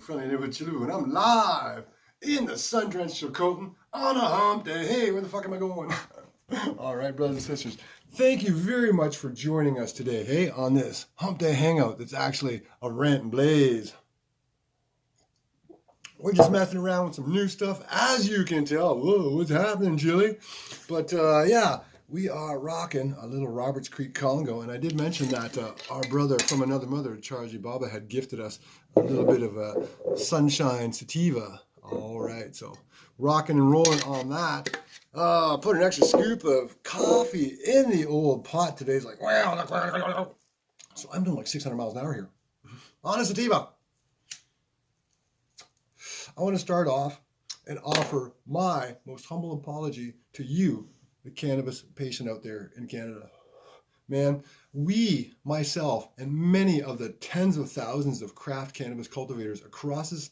friendly neighborhood Chalou, and I'm live in the sun-drenched Chilcotin on a hump day. Hey, where the fuck am I going? All right, brothers and sisters, thank you very much for joining us today, hey, on this hump day hangout that's actually a rant and blaze. We're just messing around with some new stuff, as you can tell. Whoa, what's happening, Chili? But yeah, we are rocking a little Roberts Creek Congo, and I did mention that our brother from another mother, Charlie Baba, had gifted us a little bit of a sunshine sativa. All right, so rocking and rolling on that. Put an extra scoop of coffee in the old pot today. It's like, wow. So I'm doing like 600 miles an hour here on a sativa. I want to start off and offer my most humble apology to you, the cannabis patient out there in Canada. Man, we, myself, and many of the tens of thousands of craft cannabis cultivators across this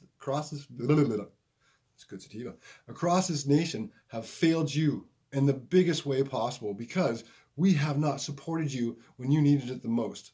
nation have failed you in the biggest way possible because we have not supported you when you needed it the most.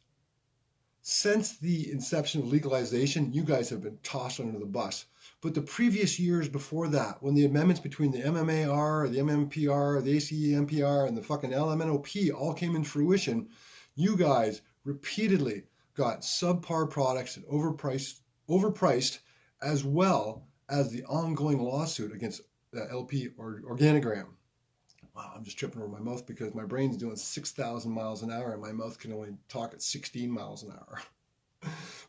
Since the inception of legalization, you guys have been tossed under the bus. But the previous years before that, when the amendments between the MMAR, the MMPR, the ACMPR, and the fucking LMNOP all came in fruition, you guys repeatedly got subpar products and overpriced, as well as the ongoing lawsuit against LP or Organigram. Wow, I'm just tripping over my mouth because my brain's doing 6,000 miles an hour and my mouth can only talk at 16 miles an hour.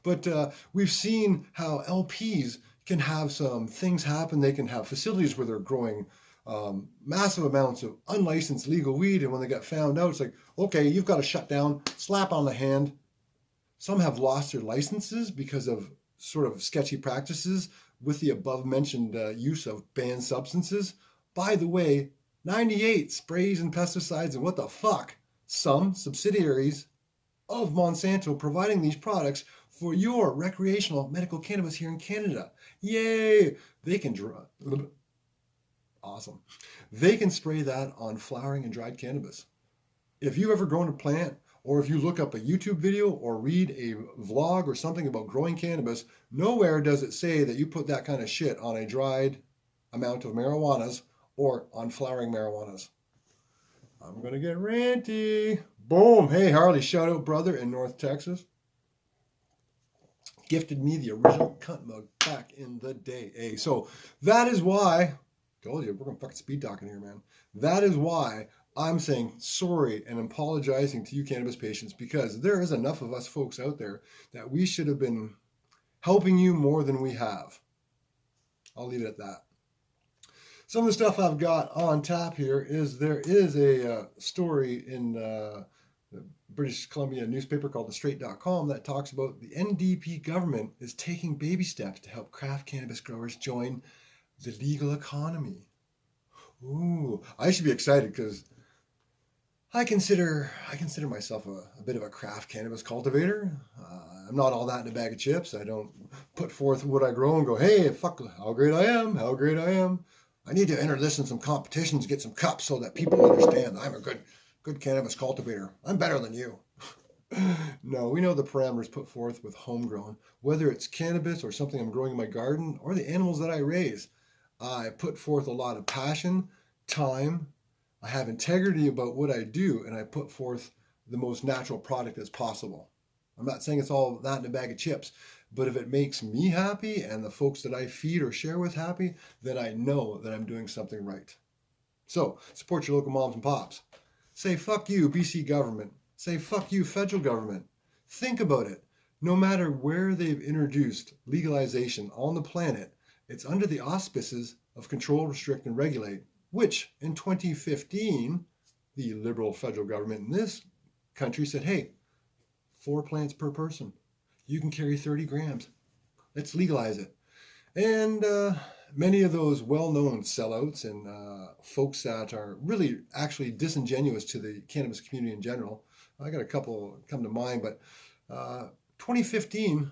But we've seen how LPs can have some things happen. They can have facilities where they're growing massive amounts of unlicensed legal weed. And when they get found out, it's like, okay, you've got to shut down, slap on the hand. Some have lost their licenses because of sort of sketchy practices with the above mentioned use of banned substances. By the way, 98 sprays and pesticides and what the fuck? Some subsidiaries of Monsanto providing these products for your recreational medical cannabis here in Canada. Yay! They can awesome. They can spray that on flowering and dried cannabis. If you've ever grown a plant, or if you look up a YouTube video or read a vlog or something about growing cannabis, nowhere does it say that you put that kind of shit on a dried amount of marijuanas or on flowering marijuanas. I'm going to get ranty. Boom. Hey, Harley, shout out brother in North Texas. Gifted me the original cunt mug back in the day. Hey, so that is why, told you, we're going to fucking speed talking here, man. That is why I'm saying sorry and apologizing to you cannabis patients, because there is enough of us folks out there that we should have been helping you more than we have. I'll leave it at that. Some of the stuff I've got on tap here is there is a story in the British Columbia newspaper called thestraight.com that talks about the NDP government is taking baby steps to help craft cannabis growers join the legal economy. Ooh, I should be excited because I consider myself a bit of a craft cannabis cultivator. I'm not all that in a bag of chips. I don't put forth what I grow and go, hey, fuck, how great I am, how great I am. I need to enter this in some competitions, get some cups so that people understand I'm a good cannabis cultivator. I'm better than you. No, we know the parameters put forth with homegrown, whether it's cannabis or something I'm growing in my garden or the animals that I raise. I put forth a lot of passion, time. I have integrity about what I do, and I put forth the most natural product as possible. I'm not saying it's all that in a bag of chips, but if it makes me happy and the folks that I feed or share with happy, then I know that I'm doing something right. So support your local moms and pops. Say fuck you, BC government. Say fuck you, federal government. Think about it. No matter where they've introduced legalization on the planet, it's under the auspices of control, restrict, and regulate, which in 2015, the liberal federal government in this country said, hey, 4 plants per person. You can carry 30 grams. Let's legalize it. And many of those well-known sellouts and folks that are really actually disingenuous to the cannabis community in general, I got a couple come to mind, but 2015,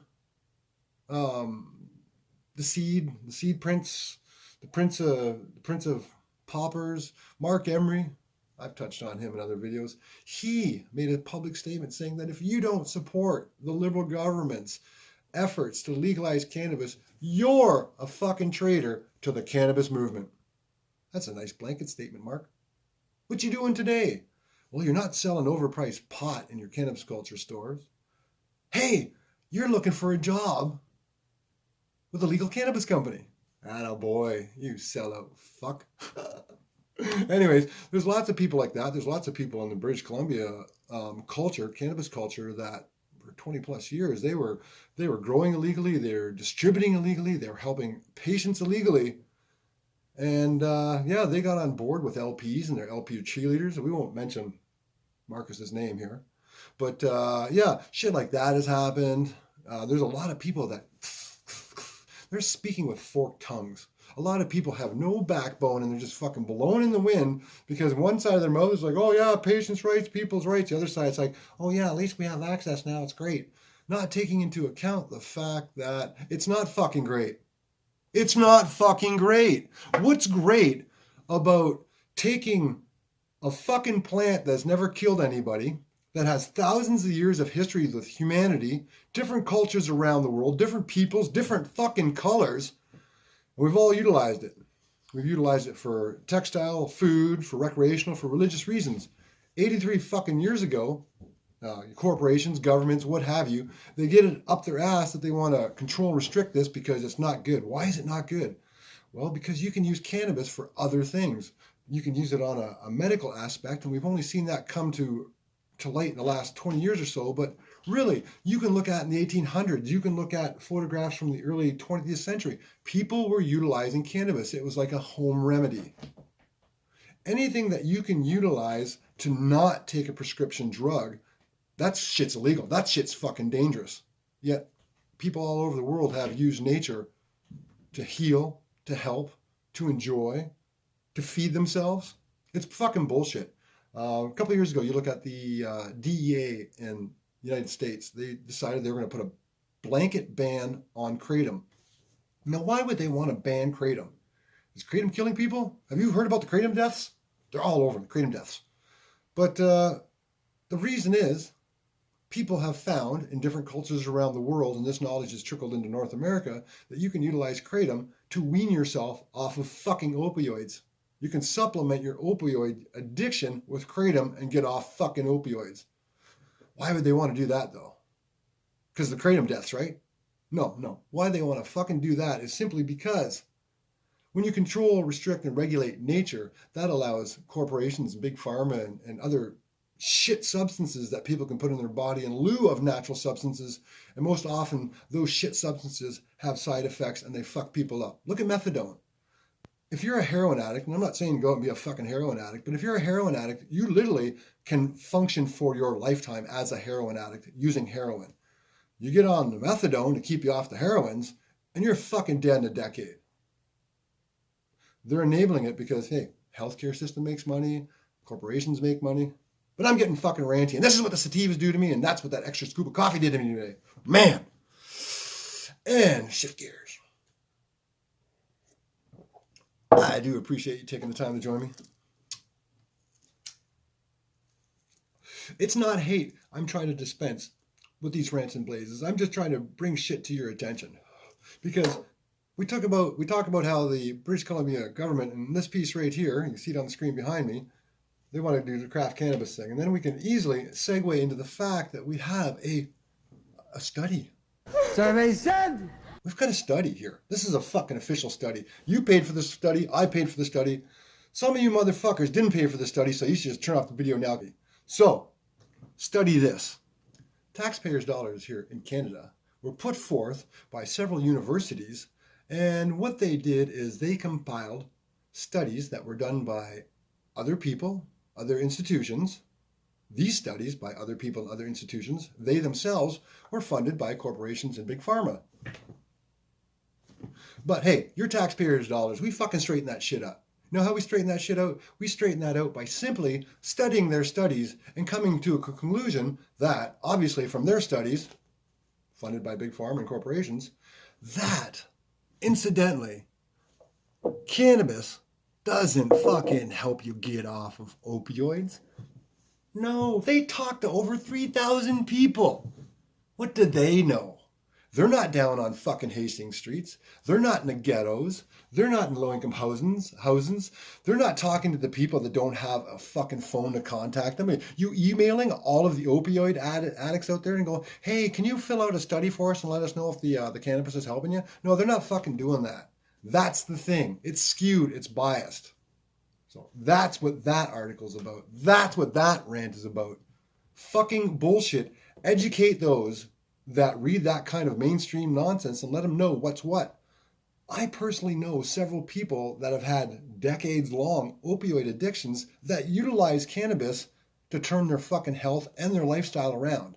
the seed prince, the prince of poppers, Mark Emery, I've touched on him in other videos. He made a public statement saying that if you don't support the liberal government's efforts to legalize cannabis, you're a fucking traitor to the cannabis movement. That's a nice blanket statement, Mark. What you doing today? Well, you're not selling overpriced pot in your cannabis culture stores. Hey, you're looking for a job with a legal cannabis company. Attaboy, you sellout fuck. Anyways, there's lots of people like that. There's lots of people in the British Columbia culture, cannabis culture, that for 20 plus years, they were growing illegally, they were distributing illegally, they were helping patients illegally. And yeah, they got on board with LPs and their LP cheerleaders. We won't mention Marcus's name here. But yeah, shit like that has happened. There's a lot of people that they're speaking with forked tongues. A lot of people have no backbone and they're just fucking blown in the wind because one side of their mouth is like, oh yeah, patients' rights, people's rights. The other side is like, oh yeah, at least we have access now. It's great. Not taking into account the fact that it's not fucking great. It's not fucking great. What's great about taking a fucking plant that's never killed anybody, that has thousands of years of history with humanity, different cultures around the world, different peoples, different fucking colors, and we've all utilized it. We've utilized it for textile, food, for recreational, for religious reasons. 83 fucking years ago, corporations, governments, what have you, they get it up their ass that they want to control and restrict this because it's not good. Why is it not good? Well, because you can use cannabis for other things. You can use it on a medical aspect, and we've only seen that come to light in the last 20 years or so. But really, you can look at in the 1800s, you can look at photographs from the early 20th century. People were utilizing cannabis. It was like a home remedy. Anything that you can utilize to not take a prescription drug, that shit's illegal. That shit's fucking dangerous. Yet people all over the world have used nature to heal, to help, to enjoy, to feed themselves. It's fucking bullshit. A couple of years ago, you look at the DEA in the United States. They decided they were going to put a blanket ban on kratom. Now, why would they want to ban kratom? Is kratom killing people? Have you heard about the kratom deaths? They're all over, the kratom deaths. But the reason is, people have found in different cultures around the world, and this knowledge has trickled into North America, that you can utilize kratom to wean yourself off of fucking opioids. You can supplement your opioid addiction with kratom and get off fucking opioids. Why would they want to do that though? Because of the kratom deaths, right? No. Why they want to fucking do that is simply because when you control, restrict, and regulate nature, that allows corporations, big pharma, and other shit substances that people can put in their body in lieu of natural substances. And most often, those shit substances have side effects and they fuck people up. Look at methadone. If you're a heroin addict, and I'm not saying go out and be a fucking heroin addict, but if you're a heroin addict, you literally can function for your lifetime as a heroin addict using heroin. You get on the methadone to keep you off the heroins, and you're fucking dead in a decade. They're enabling it because, hey, healthcare system makes money, corporations make money, but I'm getting fucking ranty, and this is what the sativas do to me, and that's what that extra scoop of coffee did to me today. Man. And shift gears. I do appreciate you taking the time to join me. It's not hate I'm trying to dispense with these rants and blazes. I'm just trying to bring shit to your attention. Because we talk about how the British Columbia government, and this piece right here, you see it on the screen behind me, they want to do the craft cannabis thing. And then we can easily segue into the fact that we have a study. Survey said. We've got a study here. This is a fucking official study. You paid for this study. I paid for the study. Some of you motherfuckers didn't pay for the study, so you should just turn off the video now. So, study this. Taxpayers' dollars here in Canada were put forth by several universities, and what they did is they compiled studies that were done by other people, other institutions. These studies by other people and other institutions, they themselves were funded by corporations and big pharma. But hey, your taxpayers' dollars, we fucking straighten that shit up. You know how we straighten that shit out? We straighten that out by simply studying their studies and coming to a conclusion that, obviously from their studies, funded by big pharma and corporations, that, incidentally, cannabis doesn't fucking help you get off of opioids. No, they talked to over 3,000 people. What did they know? They're not down on fucking Hastings streets. They're not in the ghettos. They're not in low-income houses. They're not talking to the people that don't have a fucking phone to contact them. You emailing all of the opioid addicts out there and go, hey, can you fill out a study for us and let us know if the cannabis is helping you? No, they're not fucking doing that. That's the thing. It's skewed. It's biased. So that's what that article's about. That's what that rant is about. Fucking bullshit. Educate those that read that kind of mainstream nonsense and let them know what's what. I personally know several people that have had decades-long opioid addictions that utilize cannabis to turn their fucking health and their lifestyle around.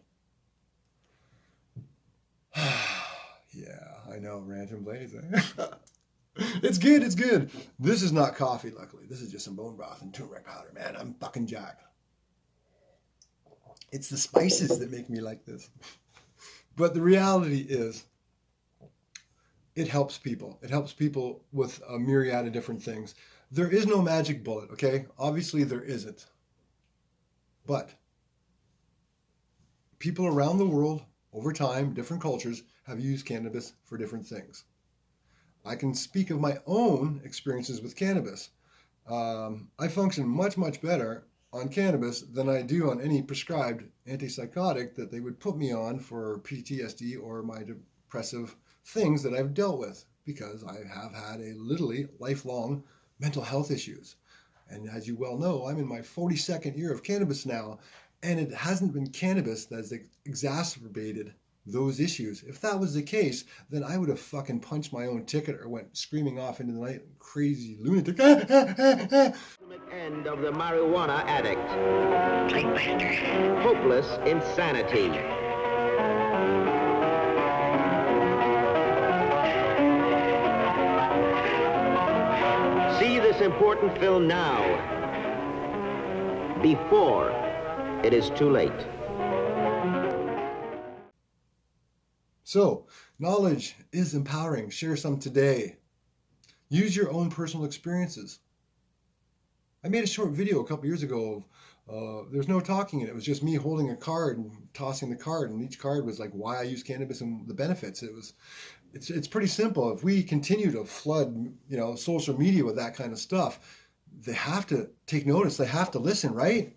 Yeah, I know, Rant and Blaze. It's good, it's good. This is not coffee, luckily. This is just some bone broth and turmeric powder, man. I'm fucking jacked. It's the spices that make me like this. But the reality is, it helps people. It helps people with a myriad of different things. There is no magic bullet, okay? Obviously, there isn't. But people around the world, over time, different cultures, have used cannabis for different things. I can speak of my own experiences with cannabis. I function much, much better on cannabis than I do on any prescribed antipsychotic that they would put me on for PTSD or my depressive things that I've dealt with, because I have had a literally lifelong mental health issues. And as you well know, I'm in my 42nd year of cannabis now, and it hasn't been cannabis that has exacerbated those issues. If that was the case, then I would have fucking punched my own ticket or went screaming off into the night, crazy lunatic. End of the marijuana addict. Hopeless insanity. See this important film now, before it is too late. So, knowledge is empowering. Share some today. Use your own personal experiences. I made a short video a couple years ago of there's no talking in it. It was just me holding a card and tossing the card, and each card was like why I use cannabis and the benefits. It's pretty simple. If we continue to flood, social media with that kind of stuff, they have to take notice. They have to listen, right?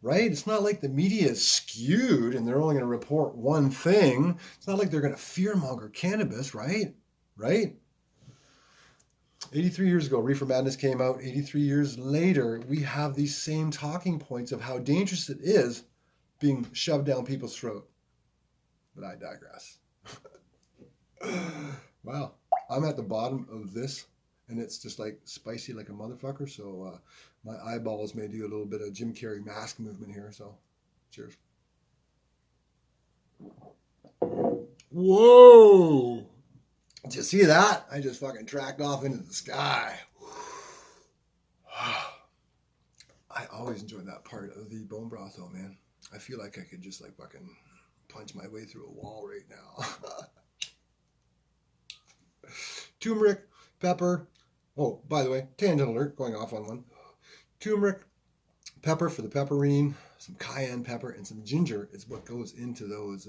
Right? It's not like the media is skewed and they're only going to report one thing. It's not like they're going to fearmonger cannabis, right? Right? 83 years ago, Reefer Madness came out. 83 years later, we have these same talking points of how dangerous it is being shoved down people's throat. But I digress. Wow. I'm at the bottom of this, and it's just like spicy like a motherfucker. So my eyeballs may do a little bit of Jim Carrey mask movement here. So cheers. Whoa. Did you see that? I just fucking tracked off into the sky. I always enjoyed that part of the bone broth though, man. I feel like I could just like fucking punch my way through a wall right now. Turmeric, pepper. Oh, by the way, tangent alert, going off on one. Turmeric, pepper for the pepperine, some cayenne pepper, and some ginger is what goes into those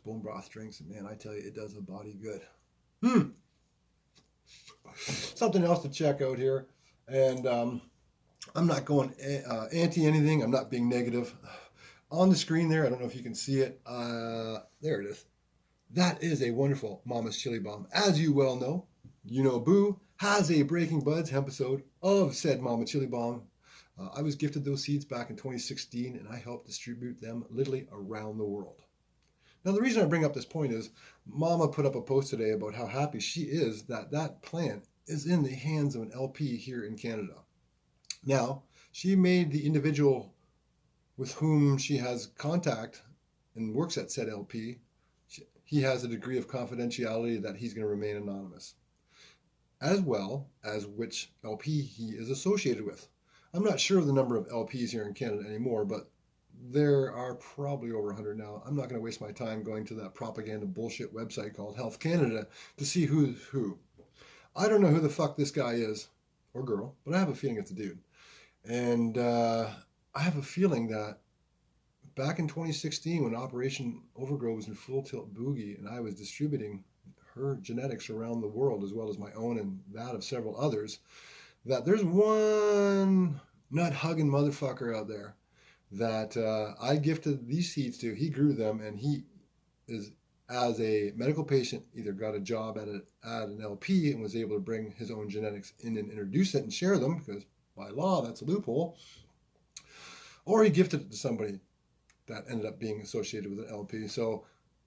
bone broth drinks. And man, I tell you, it does the body good. Something else to check out here. And I'm not going anti anything. I'm not being negative. On the screen there, I don't know if you can see it. There it is. That is a wonderful Mama's Chili Bomb. As you well know, Boo has a Breaking Buds episode of said Mama Chili Bomb. I was gifted those seeds back in 2016, and I helped distribute them literally around the world. Now, the reason I bring up this point is Mama put up a post today about how happy she is that that plant is in the hands of an LP here in Canada. Now, she made the individual with whom she has contact and works at said LP, he has a degree of confidentiality that he's going to remain anonymous, as well as which LP he is associated with. I'm not sure of the number of LPs here in Canada anymore, but there are probably over 100 now. I'm not going to waste my time going to that propaganda bullshit website called Health Canada to see who's who. I don't know who the fuck this guy is, or girl, but I have a feeling it's a dude. And I have a feeling that back in 2016 when Operation Overgrow was in full tilt boogie and I was distributing her genetics around the world as well as my own and that of several others, that there's one nut-hugging motherfucker out there that I gifted these seeds to. He grew them, and he is, as a medical patient, either got a job at an LP and was able to bring his own genetics in and introduce it and share them, because by law that's a loophole, or he gifted it to somebody that ended up being associated with an LP. So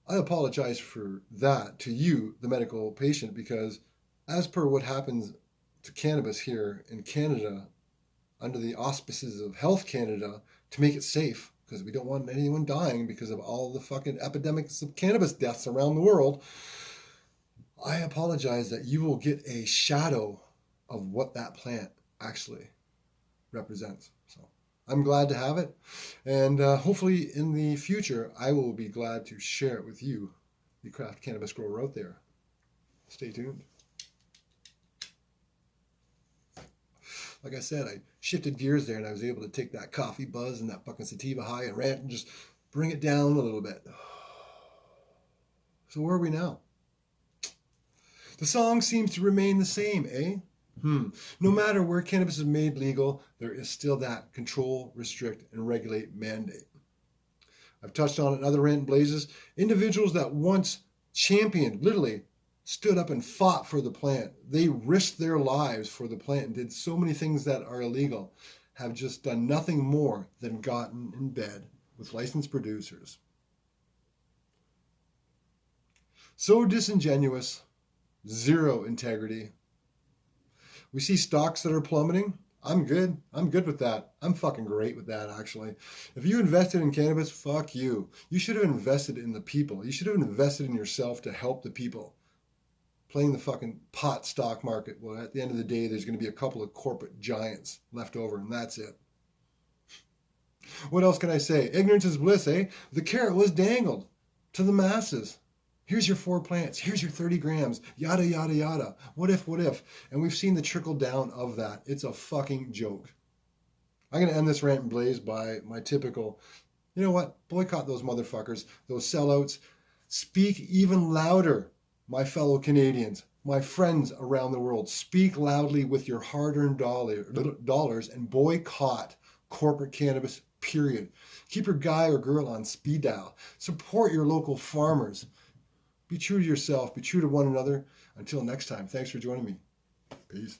I apologize for that to you, the medical patient, because as per what happens to cannabis here in Canada, under the auspices of Health Canada, to make it safe, because we don't want anyone dying because of all the fucking epidemics of cannabis deaths around the world, I apologize that you will get a shadow of what that plant actually represents. So I'm glad to have it, and hopefully in the future I will be glad to share it with you, the craft cannabis grower out there. Stay tuned. Like I said, I shifted gears there and I was able to take that coffee buzz and that fucking sativa high and rant and just bring it down a little bit. So where are we now? The song seems to remain the same, eh? No matter where cannabis is made legal, there is still that control, restrict, and regulate mandate. I've touched on it in other Rant and Blazes. Individuals that once championed, literally stood up and fought for the plant. They risked their lives for the plant and did so many things that are illegal, have just done nothing more than gotten in bed with licensed producers. So disingenuous, zero integrity. We see stocks that are plummeting. I'm good. I'm good with that. I'm fucking great with that, actually. If you invested in cannabis, fuck you. You should have invested in the people. You should have invested in yourself to help the people. Playing the fucking pot stock market. Well, at the end of the day, there's going to be a couple of corporate giants left over, and that's it. What else can I say? Ignorance is bliss, eh? The carrot was dangled to the masses. Here's your 4 plants. Here's your 30 grams. Yada, yada, yada. What if, what if? And we've seen the trickle down of that. It's a fucking joke. I'm going to end this rant and blaze by my typical, you know what? Boycott those motherfuckers, those sellouts. Speak even louder, my fellow Canadians, my friends around the world. Speak loudly with your hard-earned dollars and boycott corporate cannabis, period. Keep your guy or girl on speed dial. Support your local farmers. Be true to yourself. Be true to one another. Until next time, thanks for joining me. Peace.